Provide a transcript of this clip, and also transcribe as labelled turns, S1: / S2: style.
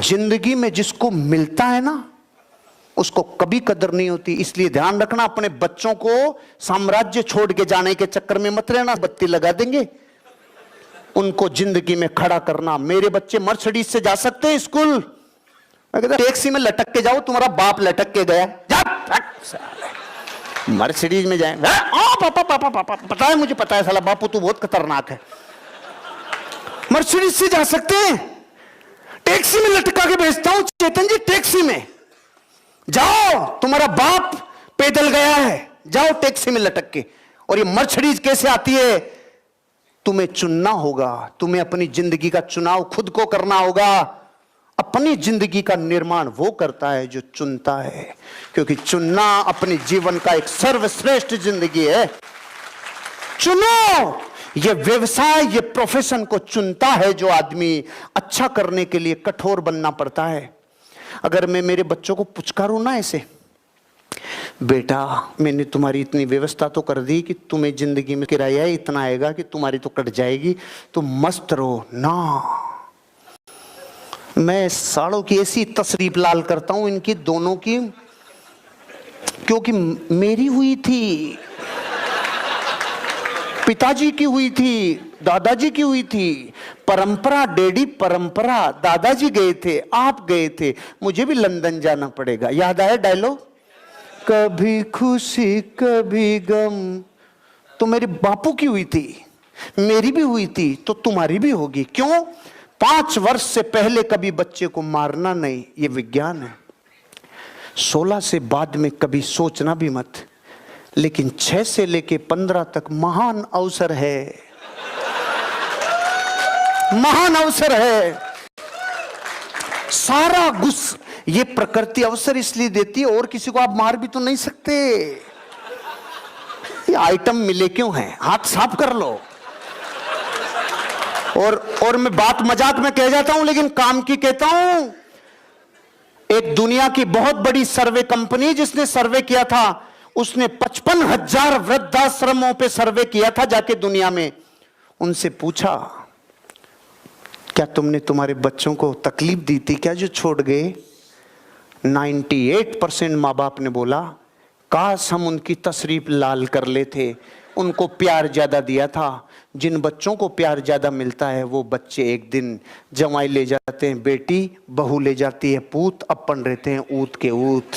S1: जिंदगी में जिसको मिलता है ना उसको कभी कदर नहीं होती। इसलिए ध्यान रखना, अपने बच्चों को साम्राज्य छोड़ के जाने के चक्कर में मत रहना। बत्ती लगा देंगे, उनको जिंदगी में खड़ा करना। मेरे बच्चे मर्सिडीज से जा सकते हैं स्कूल, मैं कहता टैक्सी में लटक के जाओ, तुम्हारा बाप लटक के गया, जा मर्सिडीज में जाए। पापा पापा पापा, पता है मुझे पता है, साला बापू तू बहुत खतरनाक है। मर्सिडीज से जा सकते हैं, टैक्सी में लटका के भेजता हूं चेतन जी, टैक्सी में जाओ, तुम्हारा बाप पैदल गया है, जाओ टैक्सी में लटक के। और ये मर्सिडीज कैसे आती है? तुम्हें चुनना होगा, तुम्हें अपनी जिंदगी का चुनाव खुद को करना होगा। अपनी जिंदगी का निर्माण वो करता है जो चुनता है, क्योंकि चुनना अपने जीवन का एक सर्वश्रेष्ठ जिंदगी है। चुनो, ये व्यवसाय, ये प्रोफेशन को चुनता है जो आदमी। अच्छा करने के लिए कठोर बनना पड़ता है। अगर मैं मेरे बच्चों को पुचकारूं ना ऐसे, बेटा मैंने तुम्हारी इतनी व्यवस्था तो कर दी कि तुम्हें जिंदगी में किराया इतना आएगा कि तुम्हारी तो कट जाएगी, तुम मस्त रहो ना। मैं साड़ों की ऐसी तशरीफ लाल करता हूं इनकी दोनों की, क्योंकि मेरी हुई थी, पिताजी की हुई थी, दादाजी की हुई थी। परंपरा डैडी, परंपरा दादाजी गए थे, आप गए थे, मुझे भी लंदन जाना पड़ेगा। याद आया डायलॉग, कभी खुशी कभी गम। तो मेरे बापू की हुई थी, मेरी भी हुई थी, तो तुम्हारी भी होगी। क्यों? 5 वर्ष से पहले कभी बच्चे को मारना नहीं, ये विज्ञान है। 16 से बाद में कभी सोचना भी मत। लेकिन 6 से लेके 15 तक महान अवसर है, महान अवसर है। सारा गुस्सा ये प्रकृति अवसर इसलिए देती है, और किसी को आप मार भी तो नहीं सकते। ये आइटम मिले क्यों हैं? हाथ साफ कर लो। और मैं बात मजाक में कह जाता हूं, लेकिन काम की कहता हूं। एक दुनिया की बहुत बड़ी सर्वे कंपनी जिसने सर्वे किया था, उसने 55,000 वृद्धाश्रमों पे सर्वे किया था जाके दुनिया में। उनसे पूछा, क्या तुमने तुम्हारे बच्चों को तकलीफ दी थी क्या जो छोड़ गए? 98% माँ बाप ने बोला, काश हम उनकी तशरीफ लाल कर लेते, उनको प्यार ज्यादा दिया था। जिन बच्चों को प्यार ज्यादा मिलता है वो बच्चे एक दिन जवाई ले जाते हैं बेटी, बहू ले जाती है पूत, अपन रहते हैं ऊत के ऊत।